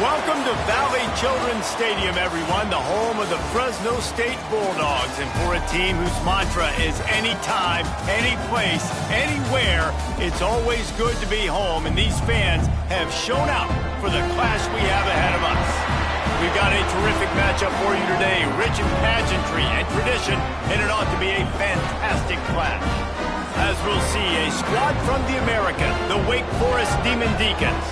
Welcome to Valley Children's Stadium, everyone, the home of the Fresno State Bulldogs. And for a team whose mantra is anytime, any place, anywhere, it's always good to be home. And these fans have shown out for the clash we have ahead of us. We've got a terrific matchup for you today, rich in pageantry and tradition, and it ought to be a fantastic clash. As we'll see, a squad from the American, the Wake Forest Demon Deacons,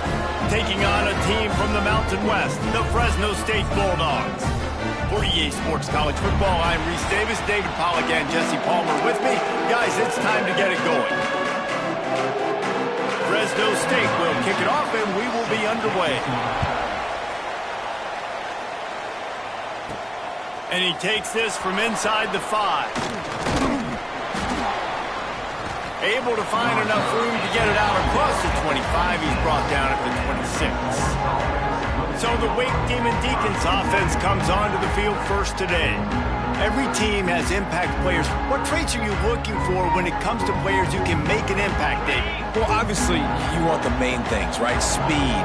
taking on a team from the Mountain West, the Fresno State Bulldogs. For EA Sports College Football, I'm Reese Davis, David Pollack, and Jesse Palmer with me. Guys, it's time to get it going. Fresno State will kick it off, and we will be underway. And he takes this from inside the 5. Able to find enough room to get it out across the 25. He's brought down at the 26. So the Wake Demon Deacons offense comes onto the field first today. Every team has impact players. What traits are you looking for when it comes to players who can make an impact, Dave? Well, obviously, you want the main things, right? Speed,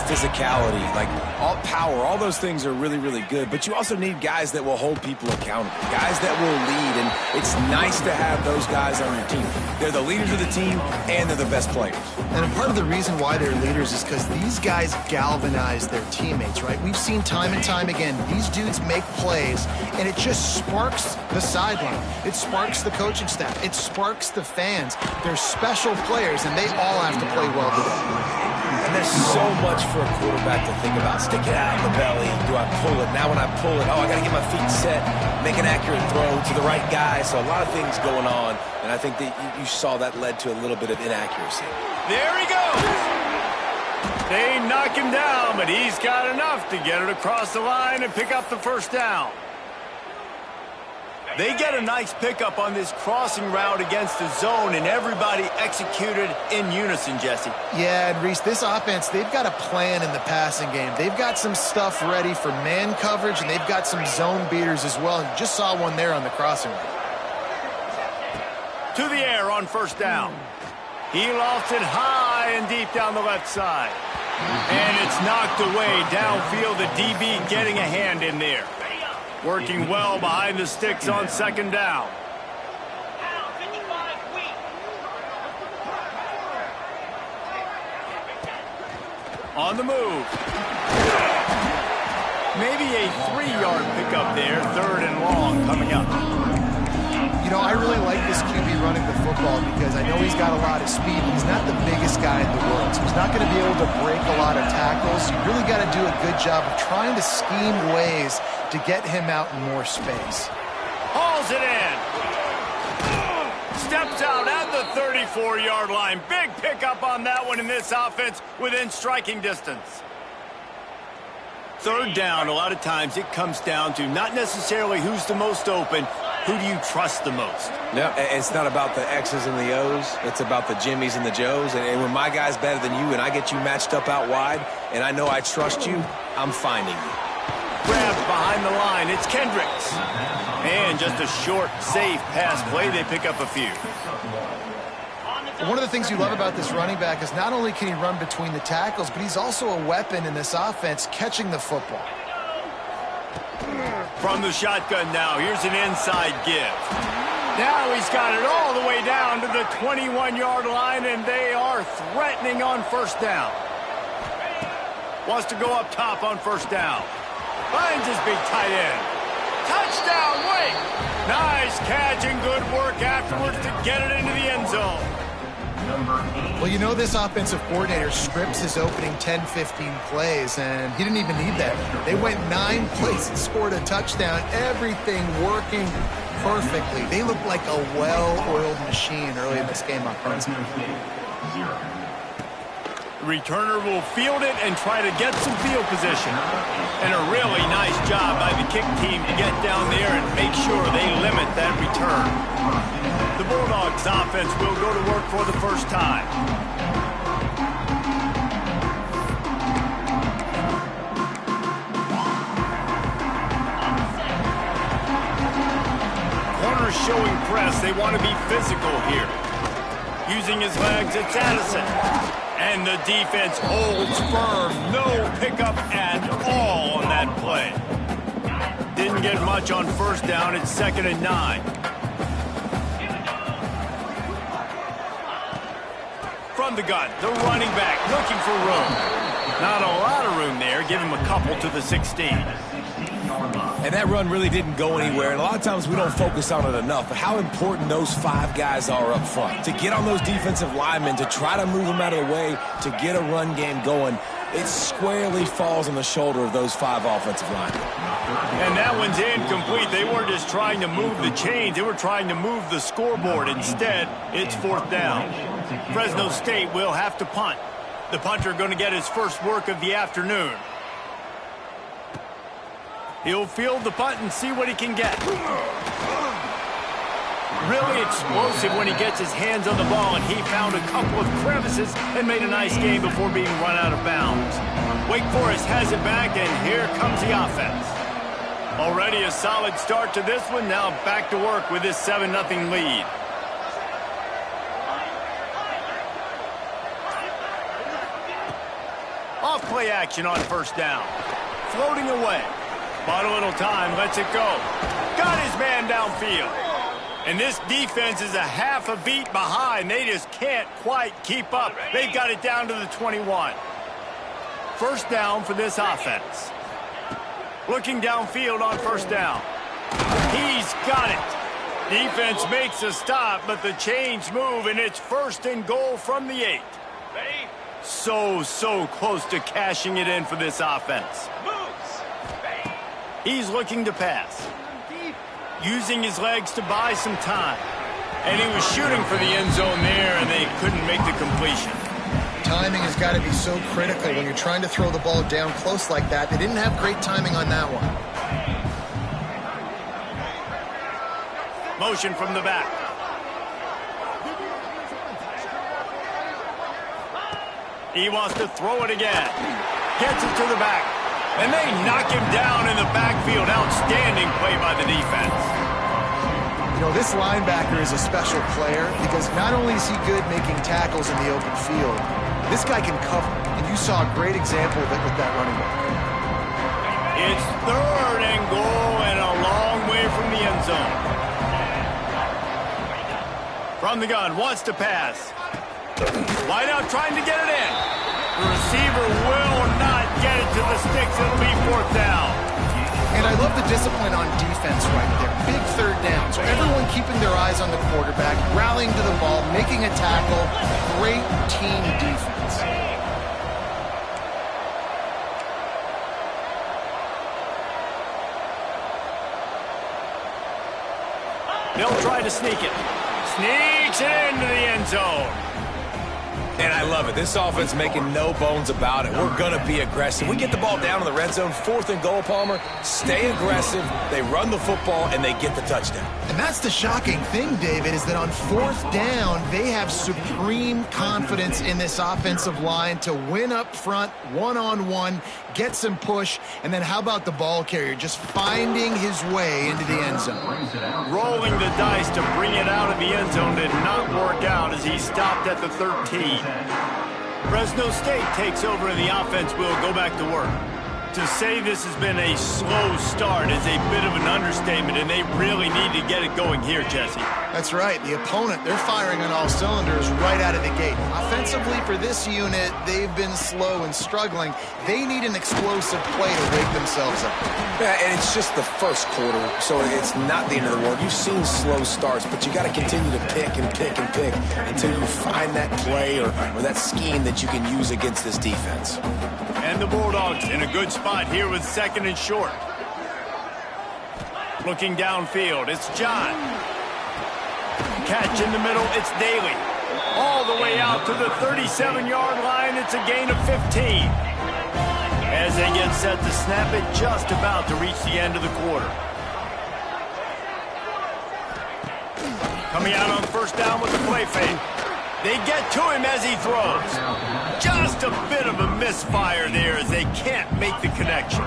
physicality, like all power. All those things are really, really good. But you also need guys that will hold people accountable, guys that will lead. And it's nice to have those guys on your team. They're the leaders of the team, and they're the best players. And part of the reason why they're leaders is because these guys galvanize their teammates, right? We've seen time and time again, these dudes make plays, and it just sparks the sideline. It sparks the coaching staff. It sparks the fans. They're special players, and they all have to play well today. And there's so much for a quarterback to think about. Stick it out in the belly. Do I pull it? Now when I pull it, I got to get my feet set, make an accurate throw to the right guy. So a lot of things going on, and I think that you saw that led to a little bit of inaccuracy. There he goes. They knock him down, but he's got enough to get it across the line and pick up the first down. They get a nice pickup on this crossing route against the zone, and everybody executed in unison, Jesse. Yeah, and Reese, this offense, they've got a plan in the passing game. They've got some stuff ready for man coverage, and they've got some zone beaters as well. And just saw one there on the crossing route. To the air on first down. He lofts it high and deep down the left side. And it's knocked away downfield. The DB getting a hand in there. Working well behind the sticks on second down. On the move. Maybe a 3-yard pickup there. Third and long coming up. You know, I really like this QB running the football because I know he's got a lot of speed, but he's not the biggest guy in the world. So he's not going to be able to break a lot of tackles. You really got to do a good job of trying to scheme ways to get him out in more space. Hauls it in. Steps out at the 34-yard line. Big pickup on that one in this offense within striking distance. Third down, a lot of times it comes down to not necessarily who's the most open, who do you trust the most? No, it's not about the X's and the O's. It's about the Jimmys and the Joes. And when my guy's better than you and I get you matched up out wide and I know I trust you, I'm finding you. Grabs behind the line. It's Kendricks. And just a short, safe pass play. They pick up a few. One of the things you love about this running back is not only can he run between the tackles, but he's also a weapon in this offense catching the football. From the shotgun now, here's an inside give. Now he's got it all the way down to the 21-yard line, and they are threatening on first down. Wants to go up top on first down. Finds his big tight end. Touchdown, Wake! Nice catch and good work afterwards to get it into the end zone. Well, you know this offensive coordinator scripts his opening 10-15 plays, and he didn't even need that. They went 9 plays and scored a touchdown, everything working perfectly. They looked like a well-oiled machine early in this game offensively. The returner will field it and try to get some field position. And a really nice job by the kick team to get down there and make sure they limit that return. The Bulldogs offense will go to work for the first time. Corners showing press. They want to be physical here. Using his legs, it's Addison. And the defense holds firm. No pickup at all on that play. Didn't get much on first down. It's 2nd and 9. From the gun, the running back looking for room. Not a lot of room there. Give him a couple to the 16. And that run really didn't go anywhere. And a lot of times we don't focus on it enough, but how important those 5 guys are up front. To get on those defensive linemen, to try to move them out of the way, to get a run game going, it squarely falls on the shoulder of those 5 offensive linemen. And that one's incomplete. They weren't just trying to move the chains. They were trying to move the scoreboard. Instead, it's 4th down. Fresno State will have to punt. The punter going to get his first work of the afternoon. He'll field the punt and see what he can get. Really explosive when he gets his hands on the ball, and he found a couple of crevices and made a nice game before being run out of bounds. Wake Forest has it back, and here comes the offense. Already a solid start to this one. Now back to work with this 7-0 lead. Off play action on first down. Floating away. Bought a little time, lets it go. Got his man downfield. And this defense is a half a beat behind. They just can't quite keep up. They've got it down to the 21. First down for this offense. Looking downfield on first down. He's got it. Defense makes a stop, but the chains move, and it's 1st and goal from the 8. So close to cashing it in for this offense. He's looking to pass. Using his legs to buy some time. And he was shooting for the end zone there, and they couldn't make the completion. Timing has got to be so critical when you're trying to throw the ball down close like that. They didn't have great timing on that one. Motion from the back. He wants to throw it again. Gets it to the back. And they knock him down in the backfield. Outstanding play by the defense. You know, this linebacker is a special player because not only is he good making tackles in the open field, this guy can cover. And you saw a great example of it with that running back. It's 3rd and goal and a long way from the end zone. From the gun, wants to pass. Wide out trying to get it in. The receiver will not get it to the sticks. It'll be 4th down. And I love the discipline on defense right there. Big 3rd down. So everyone keeping their eyes on the quarterback, rallying to the ball, making a tackle. Great team defense. They'll try to sneak it. Sneaks it into the end zone. And I love it. This offense making no bones about it. We're going to be aggressive. We get the ball down in the red zone, 4th and goal, Palmer. Stay aggressive. They run the football, and they get the touchdown. And that's the shocking thing, David, is that on 4th down, they have supreme confidence in this offensive line to win up front, one-on-one, get some push, and then how about the ball carrier just finding his way into the end zone? Rolling the dice to bring it out of the end zone did not work out as he stopped at the 13. Fresno State takes over and the offense will go back to work. To say this has been a slow start is a bit of an understatement, and they really need to get it going here, Jesse. That's right. The opponent, they're firing on all cylinders right out of the gate. Offensively for this unit, they've been slow and struggling. They need an explosive play to wake themselves up. Yeah, and it's just the first quarter, so it's not the end of the world. You've seen slow starts, but you got to continue to pick and pick and pick until you find that play or that scheme that you can use against this defense. And the Bulldogs in a good spot here with 2nd and short. Looking downfield, it's John. Catch in the middle, it's Daly. All the way out to the 37-yard line, it's a gain of 15. As they get set to snap it, just about to reach the end of the quarter. Coming out on first down with the play fake. They get to him as he throws. Just a bit of a misfire there as they can't make the connection.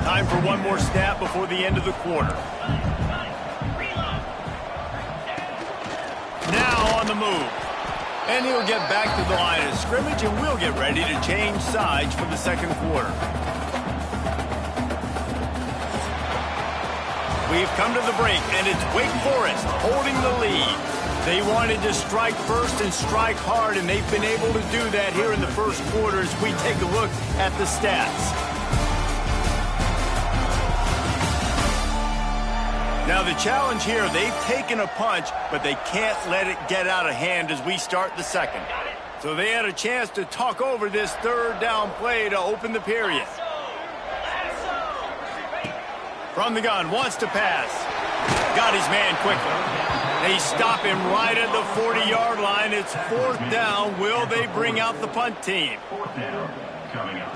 Time for one more snap before the end of the quarter. Now on the move. And he'll get back to the line of scrimmage, and we'll get ready to change sides for the second quarter. We've come to the break, and it's Wake Forest holding the lead. They wanted to strike first and strike hard, and they've been able to do that here in the first quarter as we take a look at the stats. Now the challenge here, they've taken a punch, but they can't let it get out of hand as we start the second. So they had a chance to talk over this third down play to open the period. From the gun, wants to pass. Got his man quickly. They stop him right at the 40-yard line. It's fourth down. Will they bring out the punt team?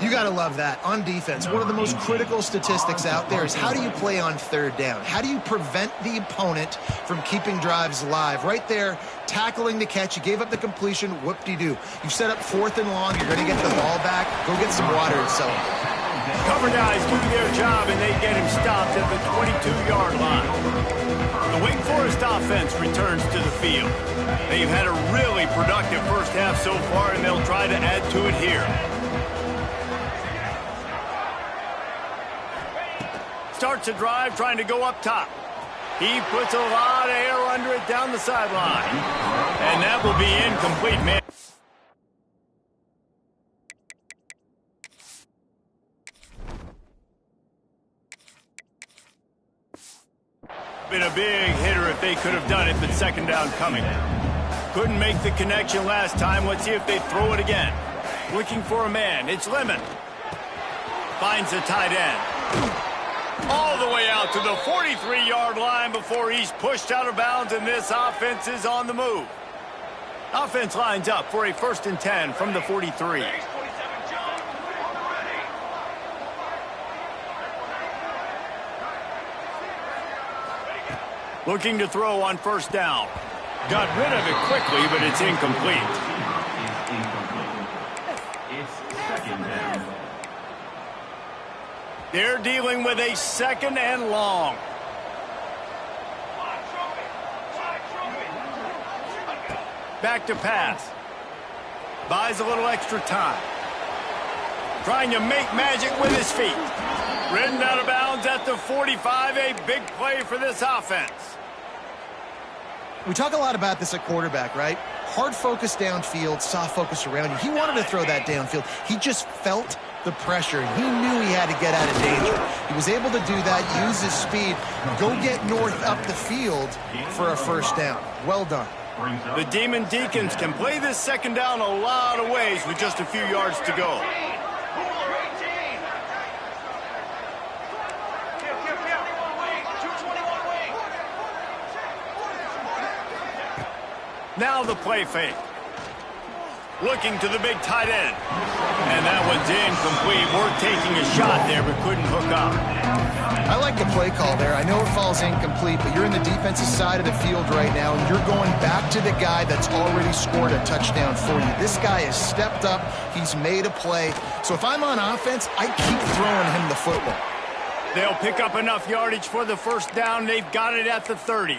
You got to love that. On defense, one of the most critical statistics out there is how do you play on third down? How do you prevent the opponent from keeping drives alive? Right there, tackling the catch. You gave up the completion. Whoop-de-doo. You set up fourth and long. You're going to get the ball back. Go get some water and celebrate. Cover guys do their job, and they get him stopped at the 22-yard line. The Wake Forest offense returns to the field. They've had a really productive first half so far, and they'll try to add to it here. Starts a drive trying to go up top. He puts a lot of air under it down the sideline. And that will be incomplete, man. Been a big hitter if they could have done it, but second down coming. Couldn't make the connection last time. Let's see if they throw it again. Looking for a man. It's Lemon. Finds a tight end. All the way out to the 43-yard line before he's pushed out of bounds, and this offense is on the move. Offense lines up for a 1st and 10 from the 43. Looking to throw on first down. Got rid of it quickly, but it's incomplete. It's second down. They're dealing with a 2nd and long. Back to pass. Buys a little extra time. Trying to make magic with his feet. Ridden out of bounds at the 45. A big play for this offense. We talk a lot about this at quarterback, right? Hard focus downfield, soft focus around you. He wanted to throw that downfield. He just felt the pressure. He knew he had to get out of danger. He was able to do that, use his speed, go get north up the field for a first down. Well done. The Demon Deacons can play this second down a lot of ways with just a few yards to go. Now the play fake. Looking to the big tight end. And that one's incomplete. We're taking a shot there, but couldn't hook up. I like the play call there. I know it falls incomplete, but you're in the defensive side of the field right now, and you're going back to the guy that's already scored a touchdown for you. This guy has stepped up. He's made a play. So if I'm on offense, I keep throwing him the football. They'll pick up enough yardage for the first down. They've got it at the 30.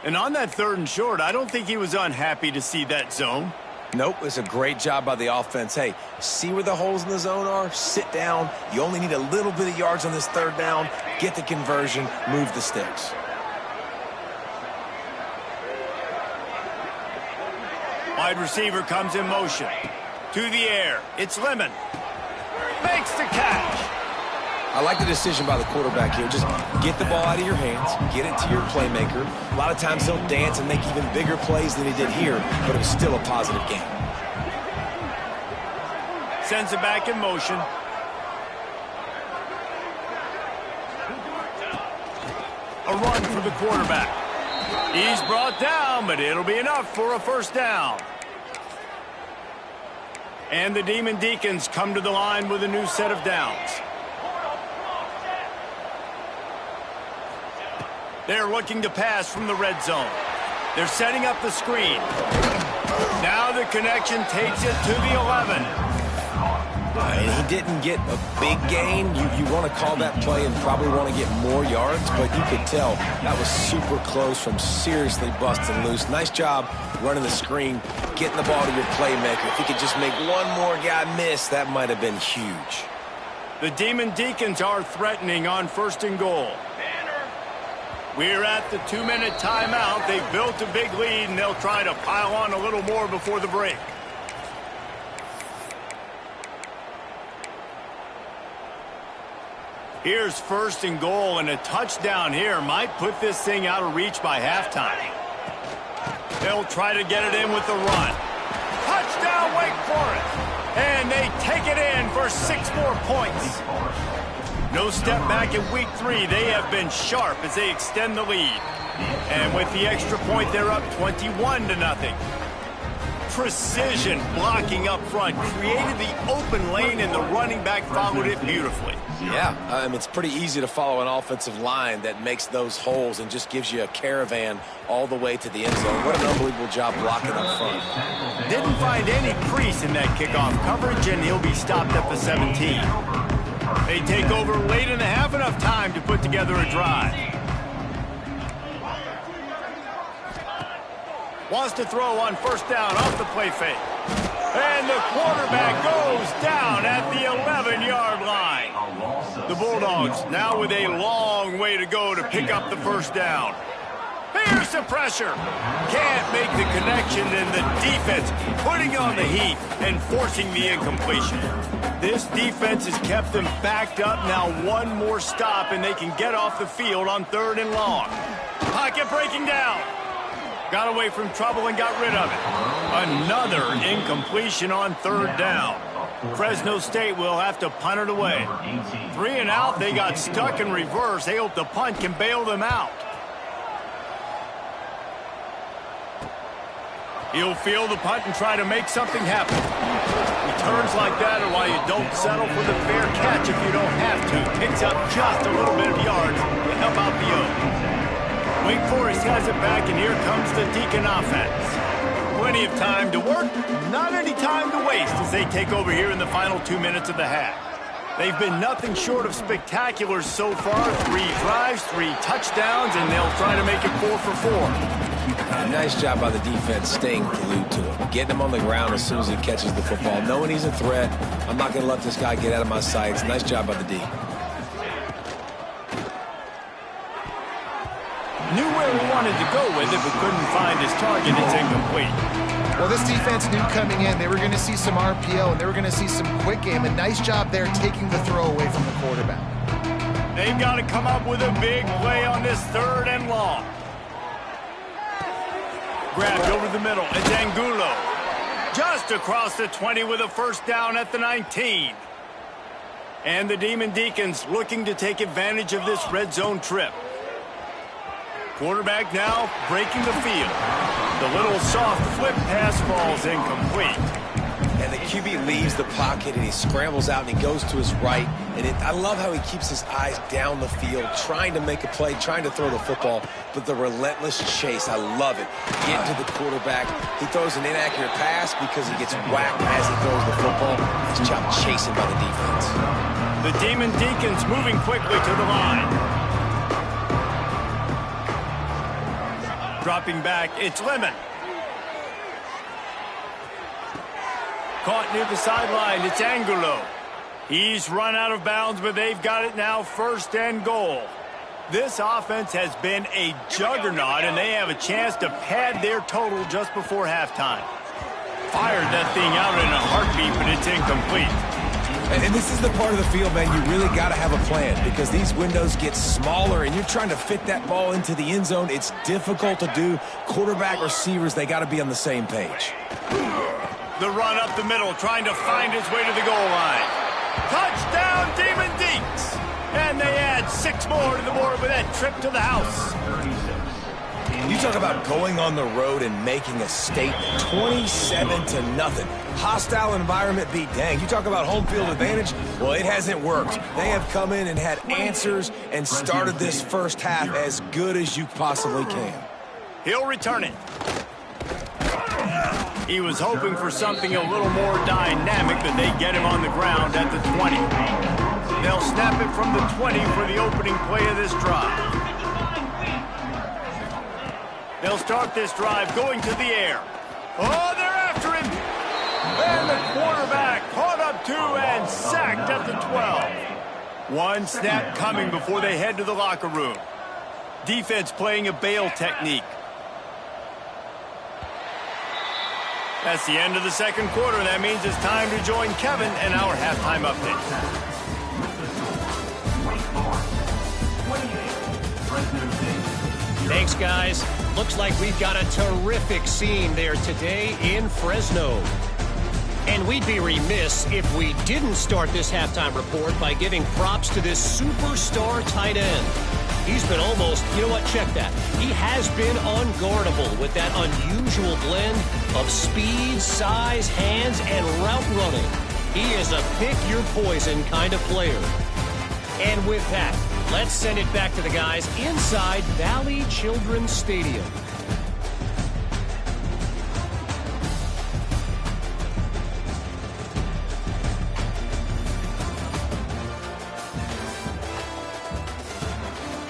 And on that 3rd and short, I don't think he was unhappy to see that zone. Nope, it's a great job by the offense. Hey, see where the holes in the zone are? Sit down. You only need a little bit of yards on this 3rd down. Get the conversion. Move the sticks. Wide receiver comes in motion. To the air. It's Lemon. Makes the catch. I like the decision by the quarterback here. Just get the ball out of your hands, get it to your playmaker. A lot of times he'll dance and make even bigger plays than he did here, but it was still a positive game. Sends it back in motion. A run for the quarterback. He's brought down, but it'll be enough for a first down. And the Demon Deacons come to the line with a new set of downs. They're looking to pass from the red zone. They're setting up the screen. Now the connection takes it to the 11. And he didn't get a big gain. You want to call that play and probably want to get more yards, but you could tell that was super close from seriously busting loose. Nice job running the screen, getting the ball to your playmaker. If he could just make one more guy miss, that might have been huge. The Demon Deacons are threatening on 1st and goal. We're at the 2-minute timeout. They've built a big lead, and they'll try to pile on a little more before the break. Here's 1st and goal, and a touchdown here might put this thing out of reach by halftime. They'll try to get it in with the run. Touchdown, Wake Forest! And they take it in for 6 more points. No step back in week 3. They have been sharp as they extend the lead. And with the extra point, they're up 21-0. Precision blocking up front created the open lane, and the running back followed it beautifully. Yeah, it's pretty easy to follow an offensive line that makes those holes and just gives you a caravan all the way to the end zone. What an unbelievable job blocking up front. Didn't find any crease in that kickoff coverage, and he'll be stopped at the 17. They take over late in the half, enough time to put together a drive. Wants to throw on 1st down off the play fake. And the quarterback goes down at the 11-yard line. The Bulldogs now with a long way to go to pick up the 1st down. Here's the pressure. Can't make the connection, and the defense putting on the heat and forcing the incompletion. This defense has kept them backed up. Now one more stop, and they can get off the field on 3rd and long. Pocket breaking down. Got away from trouble and got rid of it. Another incompletion on 3rd down. Fresno State will have to punt it away. 3 and out. They got stuck in reverse. They hope the punt can bail them out. He'll field the punt and try to make something happen. Returns like that are why you don't settle for the fair catch if you don't have to. Picks up just a little bit of yards to help out the O. Wake Forest has it back, and here comes the Deacon offense. Plenty of time to work, not any time to waste as they take over here in the final 2 minutes of the half. They've been nothing short of spectacular so far. 3 drives, 3 touchdowns, and they'll try to make it 4 for 4. Nice job by the defense staying glued to him, getting him on the ground as soon as he catches the football, knowing he's a threat. I'm not going to let this guy get out of my sights. Nice job by the D. Knew where he wanted to go with it, but couldn't find his target. It's incomplete. Well, this defense knew coming in they were going to see some RPO, and they were going to see some quick game. A nice job there taking the throw away from the quarterback. They've got to come up with a big play on this 3rd and long. Grabbed over the middle. It's Angulo. Just across the 20 with a 1st down at the 19. And the Demon Deacons looking to take advantage of this red zone trip. Quarterback now breaking the field. The little soft flip pass falls incomplete. And the QB leaves the pocket, and he scrambles out, and he goes to his right. And I love how he keeps his eyes down the field, trying to make a play, trying to throw the football, but the relentless chase, I love it. Getting to the quarterback. He throws an inaccurate pass because he gets whacked as he throws the football. Nice job chasing by the defense. The Demon Deacons moving quickly to the line. Dropping back, it's Lemon. Caught near the sideline, it's Angulo. He's run out of bounds, but they've got it now 1st and goal. This offense has been a juggernaut, and they have a chance to pad their total just before halftime. Fired that thing out in a heartbeat, but it's incomplete. And this is the part of the field, man, you really got to have a plan because these windows get smaller and you're trying to fit that ball into the end zone. It's difficult to do. Quarterback, receivers, they got to be on the same page. The run up the middle, trying to find his way to the goal line. Touchdown, Demon Deeks! And they add 6 more to the board with that trip to the house. You talk about going on the road and making a statement. 27-0. Hostile environment be dang. You talk about home field advantage. Well, it hasn't worked. They have come in and had answers and started this 1st half as good as you possibly can. He'll return it. He was hoping for something a little more dynamic, but they get him on the ground at the 20. They'll snap it from the 20 for the opening play of this drive. They'll start this drive going to the air. Oh, they're after him. And the quarterback caught up to and sacked at the 12. One snap coming before they head to the locker room. Defense playing a bail technique. That's the end of the second quarter. That means it's time to join Kevin and our halftime update. Thanks, guys. Looks like we've got a terrific scene there today in Fresno. And we'd be remiss if we didn't start this halftime report by giving props to this superstar tight end. He's been almost, you know what, check that. He has been unguardable with that unusual blend of speed, size, hands, and route running. He is a pick-your-poison kind of player. And with that, let's send it back to the guys inside Valley Children's Stadium.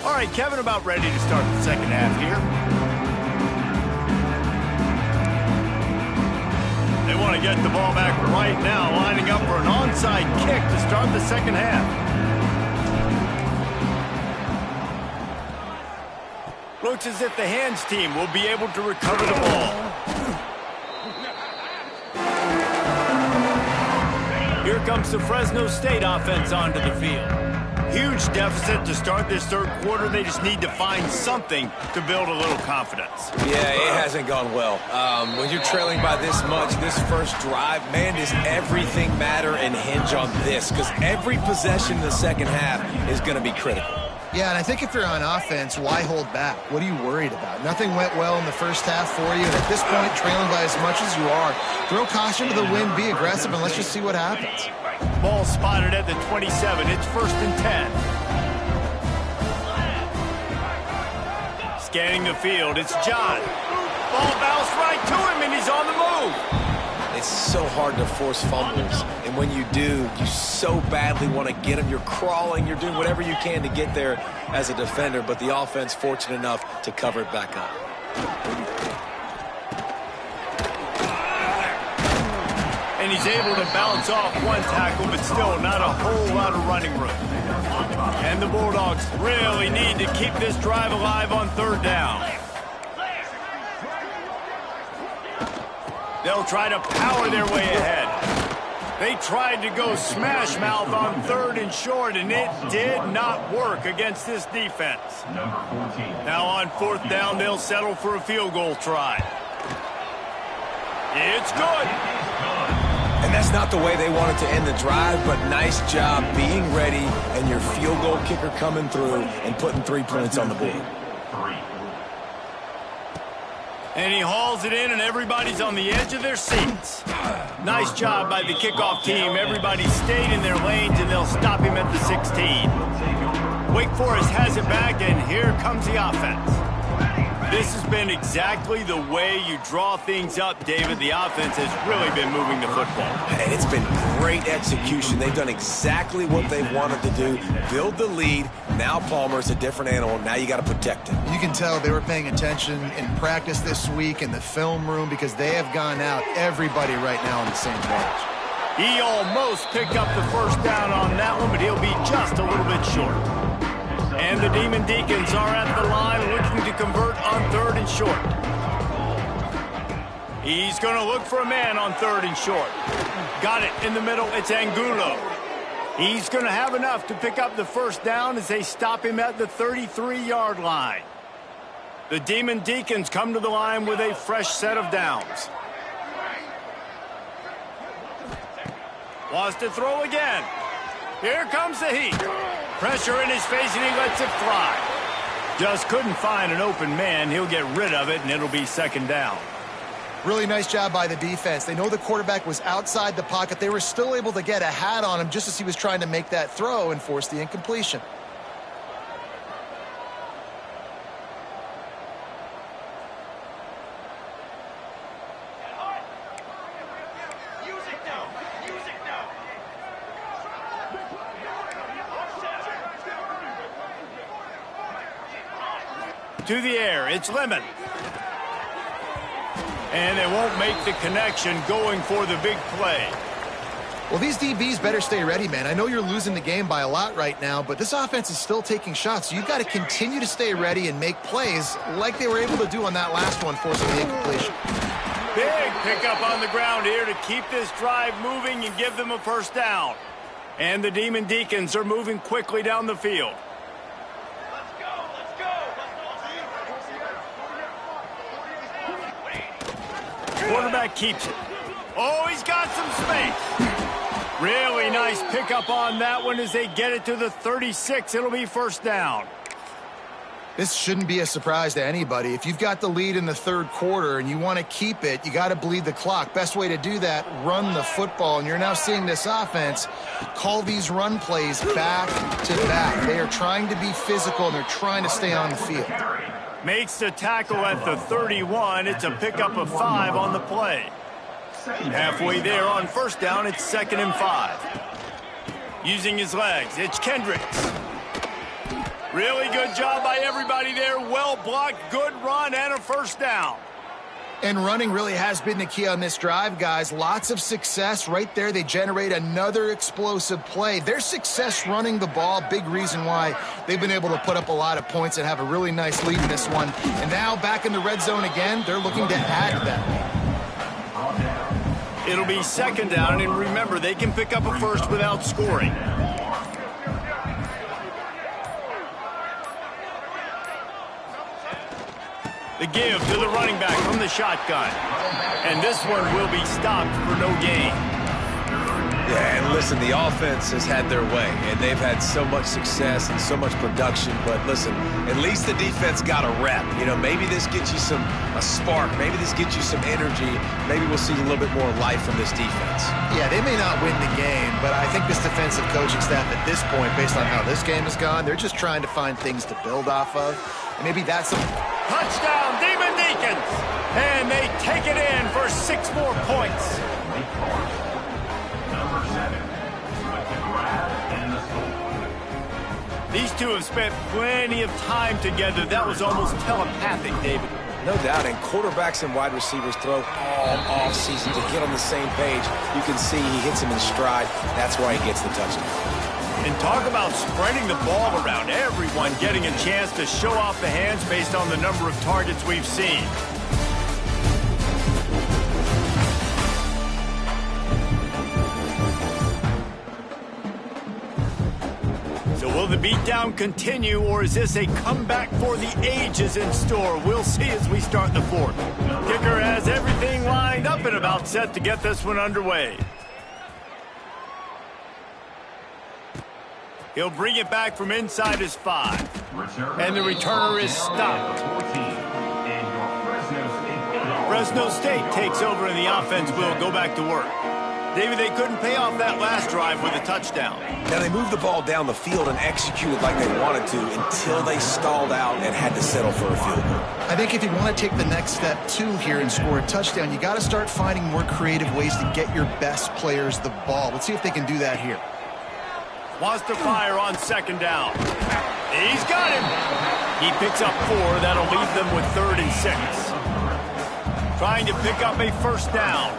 All right, Kevin, about ready to start the second half here. They want to get the ball back right now, lining up for an onside kick to start the second half. Looks as if the hands team will be able to recover the ball. Here comes the Fresno State offense onto the field. Huge deficit to start this third quarter. They just need to find something to build a little confidence. Yeah, it hasn't gone well. When you're trailing by this much, this first drive, man, does everything matter and hinge on this? Because every possession in the second half is going to be critical. Yeah, and I think if you're on offense, why hold back? What are you worried about? Nothing went well in the first half for you, and at this point, trailing by as much as you are, throw caution to the wind, be aggressive, and let's just see what happens. Ball spotted at the 27. It's 1st and 10. Scanning the field, it's John. Ball bounced right to him, and he's on the move. It's so hard to force fumbles, and when you do, you so badly want to get them. You're crawling, you're doing whatever you can to get there as a defender, but the offense fortunate enough to cover it back up. And he's able to bounce off one tackle, but still not a whole lot of running room. And the Bulldogs really need to keep this drive alive on third down. They'll try to power their way ahead. They tried to go smash mouth on 3rd and short, and it did not work against this defense. Now on 4th down, they'll settle for a field goal try. It's good. And that's not the way they wanted to end the drive, but nice job being ready and your field goal kicker coming through and putting 3 points on the board. And he hauls it in, and everybody's on the edge of their seats. Nice job by the kickoff team. Everybody stayed in their lanes, and they'll stop him at the 16. Wake Forest has it back, and here comes the offense. This has been exactly the way you draw things up, David. The offense has really been moving the football. And it's been great execution. They've done exactly what they've wanted to do. Build the lead. Now Palmer's a different animal. Now you got to protect him. You can tell they were paying attention in practice this week in the film room because they have gone out, everybody right now on the same page. He almost picked up the first down on that one, but he'll be just a little bit short. And the Demon Deacons are at the line looking to convert on 3rd and short. He's going to look for a man on 3rd and short. Got it in the middle. It's Angulo. He's going to have enough to pick up the first down as they stop him at the 33-yard line. The Demon Deacons come to the line with a fresh set of downs. Wants to throw again. Here comes the heat. Pressure in his face, and he lets it fly. Just couldn't find an open man. He'll get rid of it, and it'll be 2nd down. Really nice job by the defense. They know the quarterback was outside the pocket. They were still able to get a hat on him just as he was trying to make that throw and force the incompletion. To the air, it's Lemon. And they won't make the connection going for the big play. Well, these DBs better stay ready, man. I know you're losing the game by a lot right now, but this offense is still taking shots. So you've got to continue to stay ready and make plays like they were able to do on that last one, forcing the incompletion. Big pickup on the ground here to keep this drive moving and give them a first down. And the Demon Deacons are moving quickly down the field. Quarterback keeps it. Oh, he's got some space. Really nice pickup on that one as they get it to the 36. It'll be first down. This shouldn't be a surprise to anybody. If you've got the lead in the third quarter and you want to keep it, you got to bleed the clock. Best way to do that, run the football. And you're now seeing this offense call these run plays back to back. They are trying to be physical, and they're trying to stay on the field. Makes the tackle at the 31. It's a pickup of 5 on the play. Halfway there on first down, it's 2nd and 5. Using his legs, it's Kendricks. Really good job by everybody there. Well blocked, good run, and a first down. And running really has been the key on this drive, guys. Lots of success right there. They generate another explosive play. Their success running the ball, big reason why they've been able to put up a lot of points and have a really nice lead in this one. And now back in the red zone again, they're looking to add to that lead. It'll be 2nd down, and remember, they can pick up a first without scoring. The give to the running back from the shotgun. And this one will be stopped for no gain. Yeah, and listen, the offense has had their way, and they've had so much success and so much production. But listen, at least the defense got a rep. You know, maybe this gets you a spark. Maybe this gets you some energy. Maybe we'll see a little bit more life from this defense. Yeah, they may not win the game, but I think this defensive coaching staff at this point, based on how this game has gone, they're just trying to find things to build off of. And maybe that's a touchdown, Demon Deacons! And they take it in for 6 more points. These two have spent plenty of time together. That was almost telepathic, David. No doubt, and quarterbacks and wide receivers throw all off-season to get on the same page. You can see he hits him in stride. That's why he gets the touchdown. And talk about spreading the ball around. Everyone getting a chance to show off the hands based on the number of targets we've seen. So will the beatdown continue, or is this a comeback for the ages in store? We'll see as we start the fourth. Kicker has everything lined up and about set to get this one underway. He'll bring it back from inside his 5. And the returner is stopped. Fresno State takes over and the offense will go back to work. David, they couldn't pay off that last drive with a touchdown. Now, they moved the ball down the field and executed like they wanted to until they stalled out and had to settle for a field goal. I think if you want to take the next step, too, here and score a touchdown, you got to start finding more creative ways to get your best players the ball. Let's see if they can do that here. Wants to fire on 2nd down. He's got him. He picks up 4. That'll leave them with 3rd and 6. Trying to pick up a first down.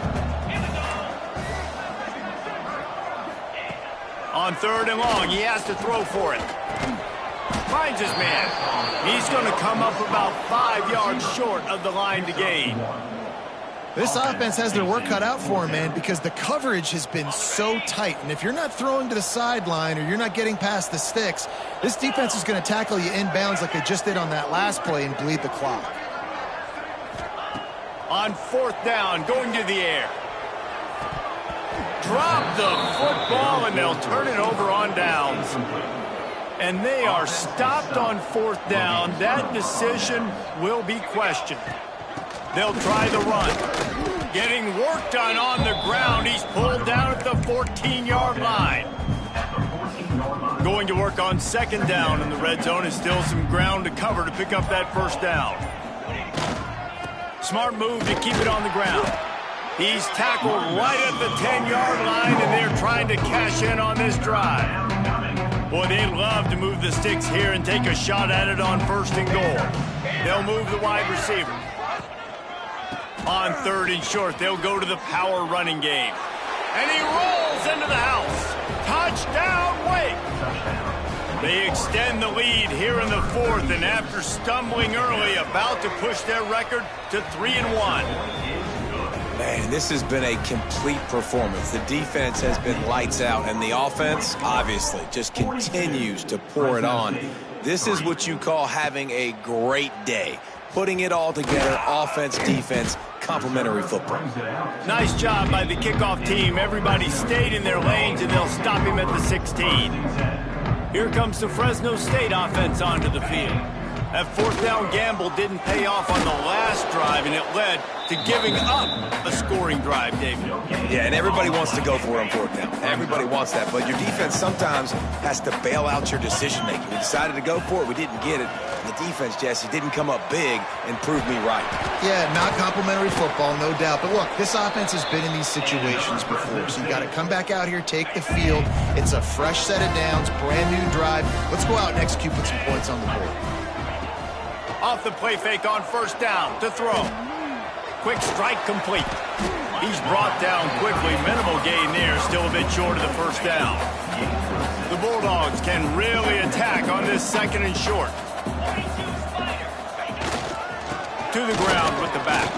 On 3rd and long, he has to throw for it. Finds his man. He's going to come up about 5 yards short of the line to gain. This offense has their work cut out for them, man, because the coverage has been so tight. And if you're not throwing to the sideline or you're not getting past the sticks, this defense is going to tackle you inbounds like they just did on that last play and bleed the clock. On 4th down, going to the air. Drop the football, and they'll turn it over on downs. And they are stopped on 4th down. That decision will be questioned. They'll try the run. Getting work done on the ground. He's pulled down at the 14-yard line. Going to work on 2nd down in the red zone. Is still some ground to cover to pick up that first down. Smart move to keep it on the ground. He's tackled right at the 10-yard line, and they're trying to cash in on this drive. Boy, they love to move the sticks here and take a shot at it on 1st and goal. They'll move the wide receiver. On 3rd and short, they'll go to the power running game. And he rolls into the house. Touchdown, Wake! They extend the lead here in the 4th, and after stumbling early, about to push their record to 3-1. Man, this has been a complete performance. The defense has been lights out, and the offense, obviously, just continues to pour it on. This is what you call having a great day. Putting it all together, offense, defense, complementary football. Nice job by the kickoff team. Everybody stayed in their lanes, and they'll stop him at the 16. Here comes the Fresno State offense onto the field. That 4th down gamble didn't pay off on the last drive, and it led to giving up a scoring drive, David. Yeah, and everybody wants to go for it on 4th down. Everybody wants that, but your defense sometimes has to bail out your decision-making. We decided to go for it. We didn't get it. The defense, Jesse, didn't come up big and prove me right. Yeah, not complimentary football, no doubt. But look, this offense has been in these situations before, so you got to come back out here, take the field. It's a fresh set of downs, brand new drive. Let's go out and execute, put some points on the board. Off the play fake on 1st down to throw. Quick strike complete. He's brought down quickly. Minimal gain there, still a bit short of the 1st down. The Bulldogs can really attack on this 2nd and short. To the ground with the back.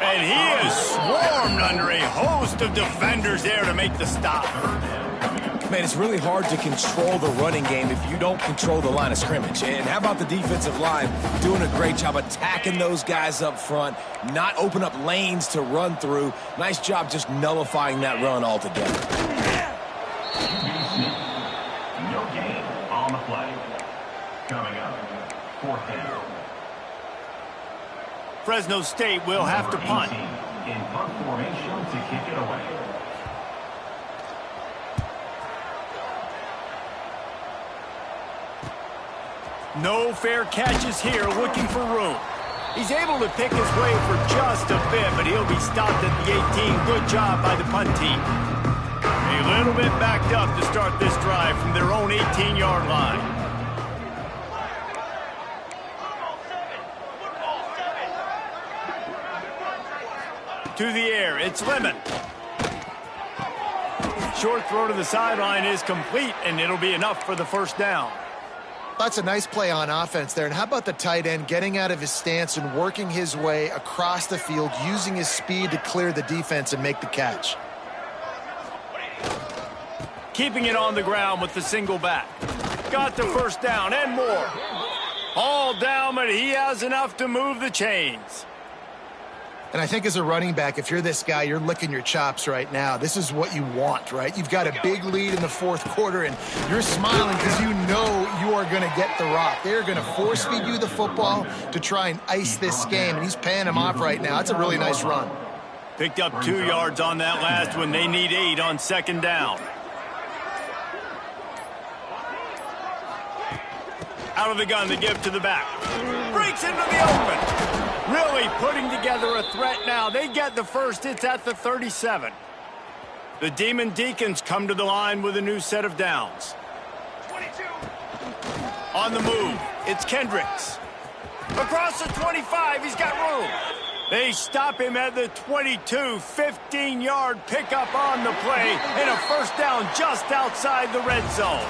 And he is swarmed under a host of defenders there to make the stop. Man, it's really hard to control the running game if you don't control the line of scrimmage. And how about the defensive line doing a great job attacking those guys up front, not open up lanes to run through. Nice job just nullifying that run altogether. No gain on the play. Coming up, 4th down. Fresno State will have to punt. In punt formation to kick it away. No fair catches here, looking for room. He's able to pick his way for just a bit, but he'll be stopped at the 18. Good job by the punt team. A little bit backed up to start this drive from their own 18-yard line. To the air, it's Lemon. Short throw to the sideline is complete, and it'll be enough for the 1st down. That's a nice play on offense there. And how about the tight end getting out of his stance and working his way across the field, using his speed to clear the defense and make the catch. Keeping it on the ground with the single back. Got the 1st down and more. All down, but he has enough to move the chains. And I think as a running back, if you're this guy, you're licking your chops right now. This is what you want, right? You've got a big lead in the 4th quarter, and you're smiling because you know you are going to get the rock. They're going to force feed you the football to try and ice this game, and he's paying him off right now. That's a really nice run. Picked up 2 yards on that last one. They need 8 on 2nd down. Out of the gun, the give to the back. Breaks into the open. Really putting together a threat now. They get the 1st. It's at the 37. The Demon Deacons come to the line with a new set of downs. 22. On the move, it's Kendricks. Across the 25, he's got room. They stop him at the 22. 15-yard pickup on the play, and a 1st down just outside the red zone.